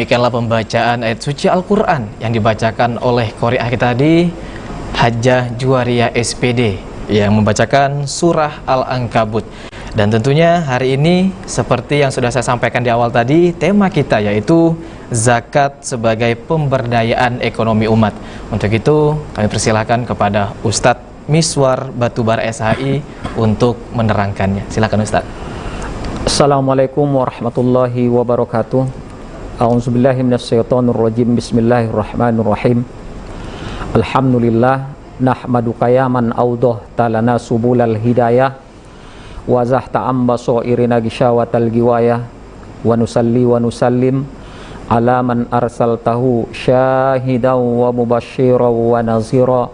demikianlah pembacaan ayat suci Al-Quran yang dibacakan oleh qari'ah kita tadi, Hajjah Juwaria SPD, yang membacakan surah Al-Ankabut. Dan tentunya hari ini seperti yang sudah saya sampaikan di awal tadi, tema kita yaitu zakat sebagai pemberdayaan ekonomi umat. Untuk itu kami persilahkan kepada Ustadz Miswar Batubara SHI untuk menerangkannya. Silakan Ustadz. Assalamualaikum warahmatullahi wabarakatuh. A'udzubillahi minasyaitonirrajim. Bismillahirrahmanirrahim. Alhamdulillah nahmadu qayaman awdah talana subulal hidayah wa zahta'am basairina gisyawatal giwayah wa nusalli wa nusallim ala man arsaltahu syahidan wa mubasysyiran wa nazira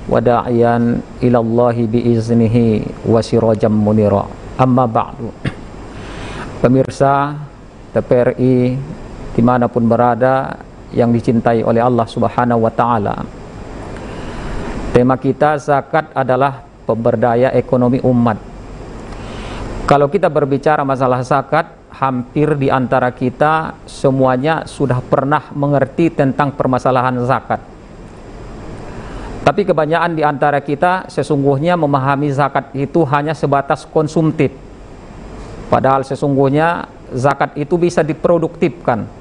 wa da'iyan ilallahi biiznihi wa sirajam munira. Amma ba'du. Pemirsa TPRI dimanapun berada yang dicintai oleh Allah Subhanahu wa Ta'ala, tema kita zakat adalah pemberdaya ekonomi umat. Kalau kita berbicara masalah zakat, hampir di antara kita semuanya sudah pernah mengerti tentang permasalahan zakat. Tapi kebanyakan di antara kita sesungguhnya memahami zakat itu hanya sebatas konsumtif. Padahal sesungguhnya zakat itu bisa diproduktifkan.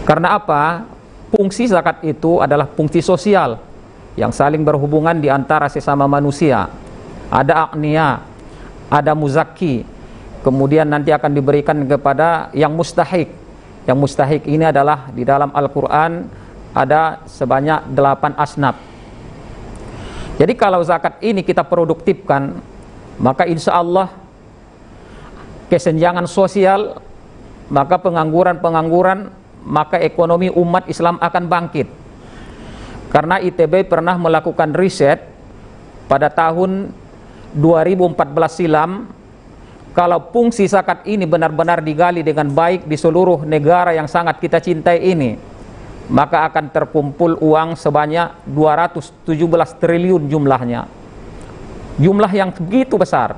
Karena apa? Fungsi zakat itu adalah fungsi sosial yang saling berhubungan di antara sesama manusia. Ada agniya, ada muzaki, kemudian nanti akan diberikan kepada yang mustahik. Yang mustahik ini adalah di dalam Al-Quran ada sebanyak 8 asnaf. Jadi kalau zakat ini kita produktifkan, maka insya Allah kesenjangan sosial, maka pengangguran, maka ekonomi umat Islam akan bangkit. Karena ITB pernah melakukan riset pada tahun 2014 silam, kalau fungsi zakat ini benar-benar digali dengan baik di seluruh negara yang sangat kita cintai ini, maka akan terkumpul uang sebanyak 217 triliun jumlahnya. Jumlah yang begitu besar.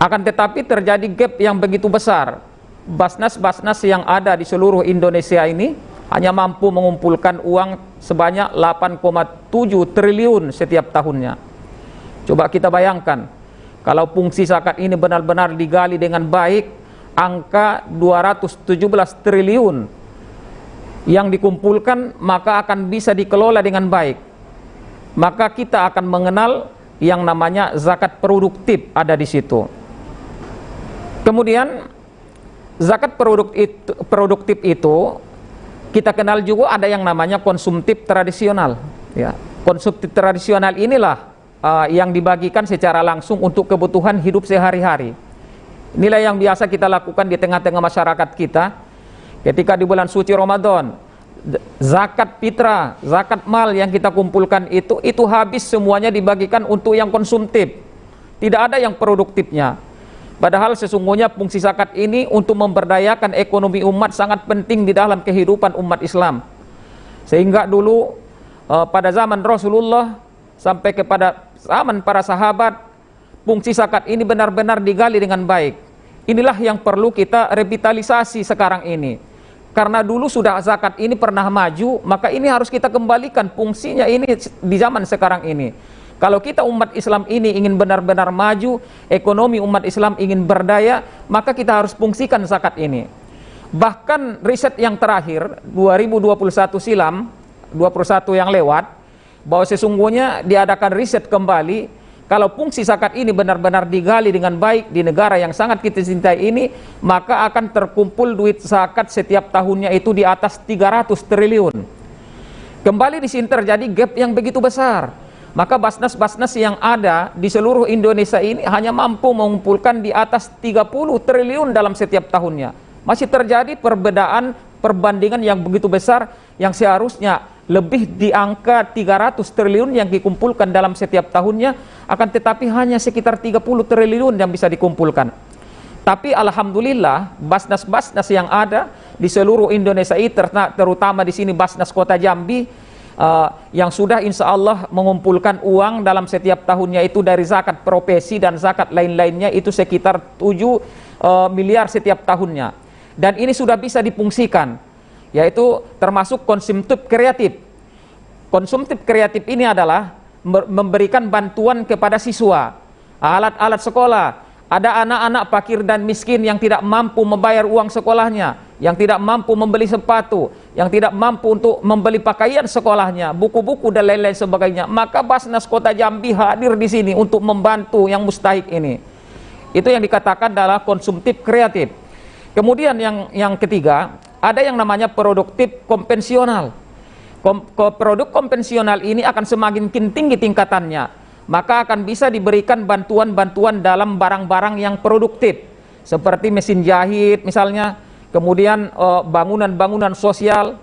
Akan tetapi terjadi gap yang begitu besar. Basnas-basnas yang ada di seluruh Indonesia ini hanya mampu mengumpulkan uang sebanyak 8,7 triliun setiap tahunnya. Coba kita bayangkan, kalau fungsi zakat ini benar-benar digali dengan baik, angka 217 triliun yang dikumpulkan maka akan bisa dikelola dengan baik. Maka kita akan mengenal yang namanya zakat produktif ada di situ. Kemudian zakat produktif itu kita kenal juga ada yang namanya konsumtif tradisional. Ya, konsumtif tradisional inilah yang dibagikan secara langsung untuk kebutuhan hidup sehari-hari. Inilah yang biasa kita lakukan di tengah-tengah masyarakat kita. Ketika di bulan suci Ramadan, zakat fitrah, zakat mal yang kita kumpulkan itu habis semuanya dibagikan untuk yang konsumtif. Tidak ada yang produktifnya. Padahal sesungguhnya fungsi zakat ini untuk memberdayakan ekonomi umat sangat penting di dalam kehidupan umat Islam. Sehingga dulu pada zaman Rasulullah sampai kepada zaman para sahabat, fungsi zakat ini benar-benar digali dengan baik. Inilah yang perlu kita revitalisasi sekarang ini. Karena dulu sudah zakat ini pernah maju, maka ini harus kita kembalikan fungsinya ini di zaman sekarang ini. Kalau kita umat Islam ini ingin benar-benar maju, ekonomi umat Islam ingin berdaya, maka kita harus fungsikan zakat ini. Bahkan riset yang terakhir 2021 silam, 21 yang lewat, bahwa sesungguhnya diadakan riset kembali, kalau fungsi zakat ini benar-benar digali dengan baik di negara yang sangat kita cintai ini, maka akan terkumpul duit zakat setiap tahunnya itu di atas 300 triliun. Kembali di sini terjadi gap yang begitu besar. Maka basnas-basnas yang ada di seluruh Indonesia ini hanya mampu mengumpulkan di atas 30 triliun dalam setiap tahunnya. Masih terjadi perbandingan yang begitu besar yang seharusnya lebih di angka 300 triliun yang dikumpulkan dalam setiap tahunnya, akan tetapi hanya sekitar 30 triliun yang bisa dikumpulkan. Tapi alhamdulillah basnas-basnas yang ada di seluruh Indonesia ini, terutama di sini basnas Kota Jambi, yang sudah insya Allah mengumpulkan uang dalam setiap tahunnya itu dari zakat profesi dan zakat lain-lainnya itu sekitar 7 miliar setiap tahunnya. dan ini sudah bisa difungsikan, yaitu termasuk konsumtif kreatif. Konsumtif kreatif ini adalah memberikan bantuan kepada siswa, alat-alat sekolah. Ada anak-anak fakir dan miskin yang tidak mampu membayar uang sekolahnya, yang tidak mampu membeli sepatu, yang tidak mampu untuk membeli pakaian sekolahnya, buku-buku dan lain-lain sebagainya. Maka Basnas Kota Jambi hadir di sini untuk membantu yang mustahik ini. Itu yang dikatakan adalah konsumtif kreatif. Kemudian yang ketiga, ada yang namanya produktif konvensional. Produk konvensional ini akan semakin tinggi tingkatannya, maka akan bisa diberikan bantuan-bantuan dalam barang-barang yang produktif, seperti mesin jahit misalnya, kemudian bangunan-bangunan sosial,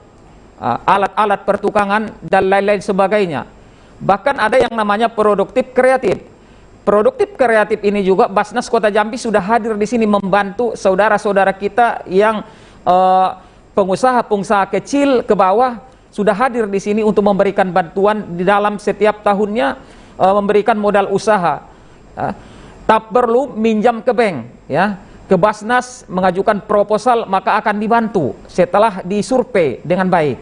alat-alat pertukangan, dan lain-lain sebagainya. Bahkan ada yang namanya produktif kreatif. Produktif kreatif ini juga Basnas Kota Jambi sudah hadir di sini membantu saudara-saudara kita yang pengusaha-pengusaha kecil ke bawah, sudah hadir di sini untuk memberikan bantuan di dalam setiap tahunnya, memberikan modal usaha. Tak perlu minjam ke bank, ya. Ke Basnas mengajukan proposal, maka akan dibantu setelah disurvei dengan baik.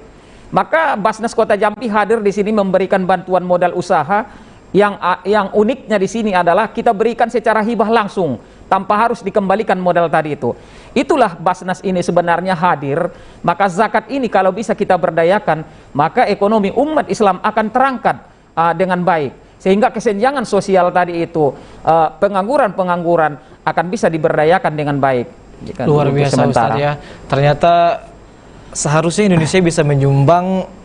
Maka Basnas Kota Jambi hadir di sini memberikan bantuan modal usaha. Yang uniknya di sini adalah kita berikan secara hibah langsung, tanpa harus dikembalikan modal tadi itu. Itulah Basnas ini sebenarnya hadir. Maka zakat ini kalau bisa kita berdayakan, maka ekonomi umat Islam akan terangkat dengan baik. Sehingga kesenjangan sosial tadi itu, pengangguran-pengangguran akan bisa diberdayakan dengan baik. Luar biasa Ustaz ya. Ternyata seharusnya Indonesia bisa menyumbang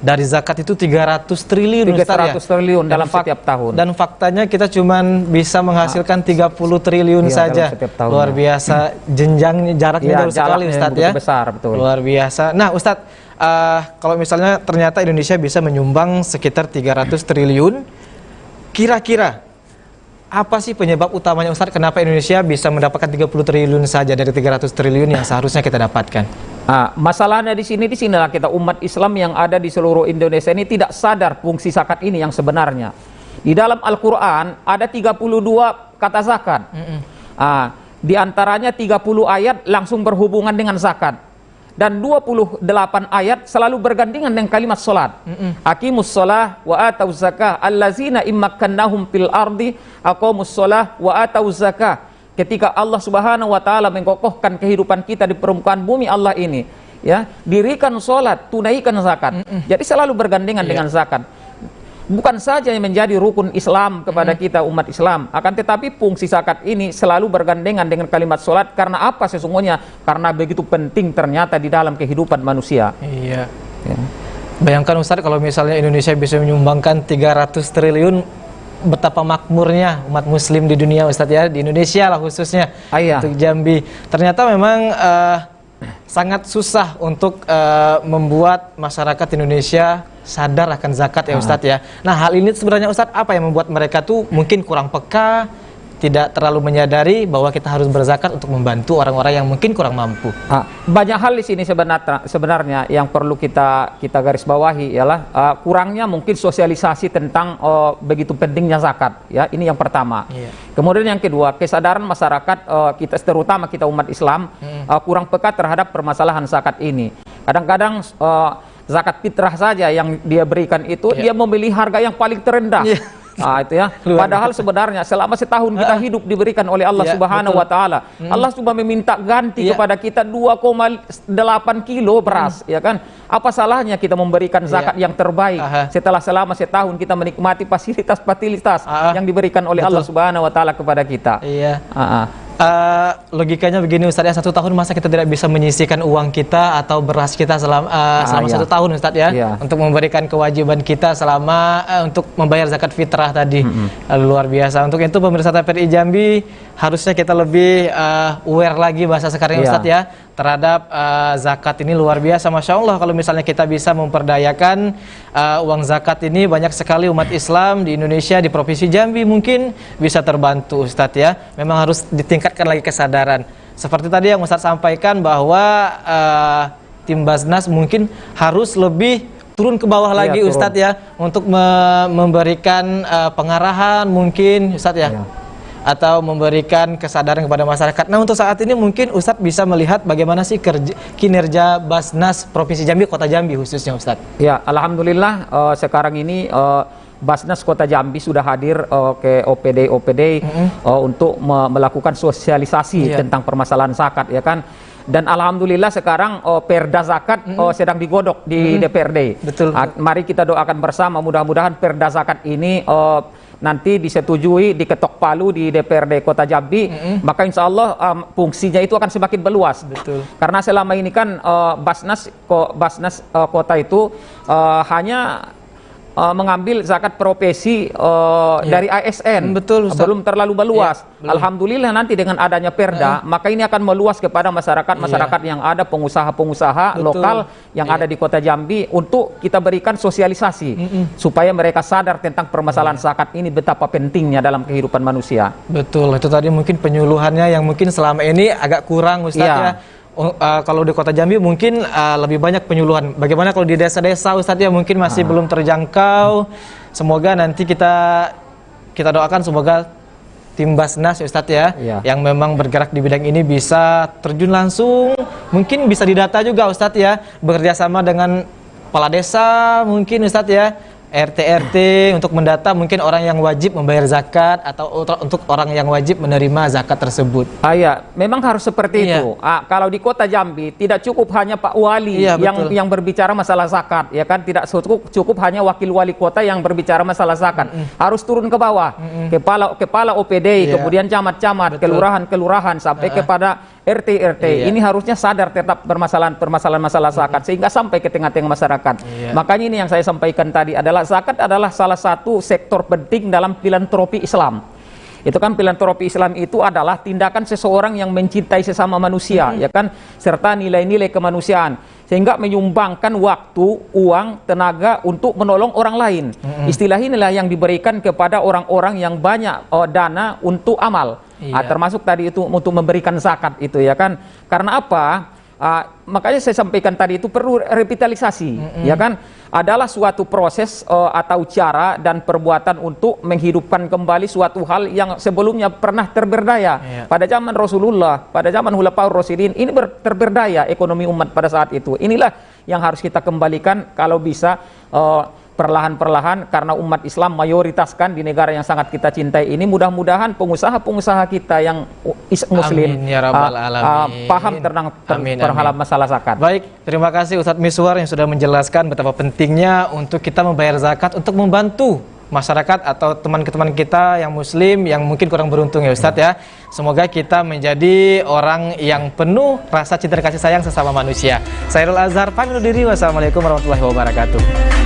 dari zakat itu 300 triliun 300 triliun dalam setiap tahun. Dan faktanya kita cuman bisa menghasilkan 30 triliun saja. Luar biasa, jenjangnya, jaraknya jauh sekali Ustaz ya. Besar, betul. Luar biasa. Nah Ustaz, kalau misalnya ternyata Indonesia bisa menyumbang sekitar 300 triliun, kira-kira apa sih penyebab utamanya Ustaz, kenapa Indonesia bisa mendapatkan 30 triliun saja dari 300 triliun yang seharusnya kita dapatkan? Masalahnya di sinilah kita umat Islam yang ada di seluruh Indonesia ini tidak sadar fungsi zakat ini yang sebenarnya. Di dalam Al-Quran ada 32 kata zakat. Di antaranya 30 ayat langsung berhubungan dengan zakat. Dan 28 ayat selalu bergandengan dengan kalimat salat. Aqimus shalah wa atauz zakah allazina immakkannahum fil ardi aqamus shalah wa atauz zakah. Ketika Allah Subhanahu wa taala mengokohkan kehidupan kita di permukaan bumi Allah ini, ya, dirikan salat, tunaikan zakat. Jadi selalu bergandengan dengan zakat. Bukan saja yang menjadi rukun Islam kepada kita umat Islam, akan tetapi fungsi zakat ini selalu bergandengan dengan kalimat sholat. Karena apa sesungguhnya? Karena begitu penting ternyata di dalam kehidupan manusia. Iya. Ya. Bayangkan Ustaz kalau misalnya Indonesia bisa menyumbangkan 300 triliun, betapa makmurnya umat muslim di dunia Ustaz ya, di Indonesia lah khususnya. Untuk Jambi. Ternyata memang sangat susah untuk membuat masyarakat Indonesia sadar akan zakat ya Ustadz ya. Nah hal ini sebenarnya Ustadz apa yang membuat mereka tuh mungkin kurang peka, tidak terlalu menyadari bahwa kita harus berzakat untuk membantu orang-orang yang mungkin kurang mampu? Banyak hal di sini sebenarnya yang perlu kita garis bawahi ialah kurangnya mungkin sosialisasi tentang begitu pentingnya zakat ya. Ini yang pertama. Kemudian yang kedua, kesadaran masyarakat kita terutama kita umat Islam kurang peka terhadap permasalahan zakat ini. Kadang-kadang zakat fitrah saja yang dia berikan itu dia memilih harga yang paling terendah. Itu ya. Padahal sebenarnya selama setahun kita hidup diberikan oleh Allah Subhanahu wa taala. Allah cuma meminta ganti kepada kita 2,8 kilo beras, ya kan? Apa salahnya kita memberikan zakat yang terbaik setelah selama setahun kita menikmati fasilitas-fasilitas yang diberikan oleh Allah Subhanahu wa taala kepada kita. Logikanya begini Ustadz ya, 1 tahun masa kita tidak bisa menyisihkan uang kita atau beras kita selama 1 tahun Ustadz ya, untuk memberikan kewajiban kita selama untuk membayar zakat fitrah tadi. Luar biasa. Untuk itu pemirsa TVRI Jambi harusnya kita lebih aware lagi bahasa sekarang Ustadz ya terhadap zakat ini. Luar biasa, Masya Allah kalau misalnya kita bisa memperdayakan uang zakat ini, banyak sekali umat Islam di Indonesia, di Provinsi Jambi mungkin bisa terbantu Ustadz ya. Memang harus ditingkatkan lagi kesadaran. Seperti tadi yang Ustadz sampaikan bahwa tim Basnas mungkin harus lebih turun ke bawah lagi Ustadz ya, untuk memberikan pengarahan mungkin Ustadz ya. atau memberikan kesadaran kepada masyarakat. Nah, untuk saat ini mungkin Ustadz bisa melihat bagaimana sih kinerja Basnas Provinsi Jambi, Kota Jambi khususnya, Ustadz. Ya, alhamdulillah sekarang ini Basnas Kota Jambi sudah hadir ke OPD untuk melakukan sosialisasi tentang permasalahan zakat, ya kan. Dan alhamdulillah sekarang Perda zakat sedang digodok di DPRD. Betul. Mari kita doakan bersama, mudah-mudahan Perda zakat ini nanti disetujui, diketok palu di DPRD Kota Jambi, maka insya Allah fungsinya itu akan semakin meluas. Betul. Karena selama ini kan Basnas kota itu hanya mengambil zakat profesi dari ASN. Betul, Ustaz. Belum terlalu meluas. Belum. Alhamdulillah nanti dengan adanya Perda, maka ini akan meluas kepada masyarakat yang ada, pengusaha-pengusaha lokal yang ada di Kota Jambi, untuk kita berikan sosialisasi supaya mereka sadar tentang permasalahan zakat ini betapa pentingnya dalam kehidupan manusia. Betul, itu tadi mungkin penyuluhannya yang mungkin selama ini agak kurang, Ustadz ya. Kalau di Kota Jambi mungkin lebih banyak penyuluhan. Bagaimana kalau di desa-desa, Ustadz ya, mungkin masih belum terjangkau. Semoga nanti kita doakan semoga tim Basnas, Ustadz ya, yang memang bergerak di bidang ini bisa terjun langsung. Mungkin bisa didata juga, Ustadz ya, bekerja sama dengan kepala desa mungkin, Ustadz ya, RT untuk mendata mungkin orang yang wajib membayar zakat atau untuk orang yang wajib menerima zakat tersebut. Ya, memang harus seperti itu. Kalau di Kota Jambi tidak cukup hanya Pak Wali yang berbicara masalah zakat, ya kan, tidak cukup hanya wakil wali kota yang berbicara masalah zakat. Harus turun ke bawah, kepala OPD, kemudian camat-camat, kelurahan-kelurahan sampai kepada RT. Ini harusnya sadar tetap permasalahan masalah zakat sehingga sampai ke tengah-tengah masyarakat. Makanya ini yang saya sampaikan tadi adalah zakat adalah salah satu sektor penting dalam filantropi Islam. Itu kan filantropi Islam itu adalah tindakan seseorang yang mencintai sesama manusia, ya kan, serta nilai-nilai kemanusiaan, sehingga menyumbangkan waktu, uang, tenaga untuk menolong orang lain. Istilah inilah yang diberikan kepada orang-orang yang banyak dana untuk amal. Termasuk tadi itu untuk memberikan zakat itu, ya kan. Karena apa? Makanya saya sampaikan tadi itu perlu revitalisasi, ya kan, adalah suatu proses atau cara dan perbuatan untuk menghidupkan kembali suatu hal yang sebelumnya pernah terberdaya. Pada zaman Rasulullah, pada zaman Khulafaur Rasyidin, ini terberdaya ekonomi umat pada saat itu. Inilah yang harus kita kembalikan kalau bisa perlahan-perlahan, karena umat Islam mayoritas kan di negara yang sangat kita cintai ini. Mudah-mudahan pengusaha-pengusaha kita yang muslim paham tentang perihal masalah zakat. Baik, terima kasih Ustadz Miswar yang sudah menjelaskan betapa pentingnya untuk kita membayar zakat untuk membantu masyarakat atau teman-teman kita yang muslim yang mungkin kurang beruntung, ya Ustadz ya. Semoga kita menjadi orang yang penuh rasa cinta dan kasih sayang sesama manusia. Saya Khairul Azhar, pamit undur diri. Wassalamualaikum warahmatullahi wabarakatuh.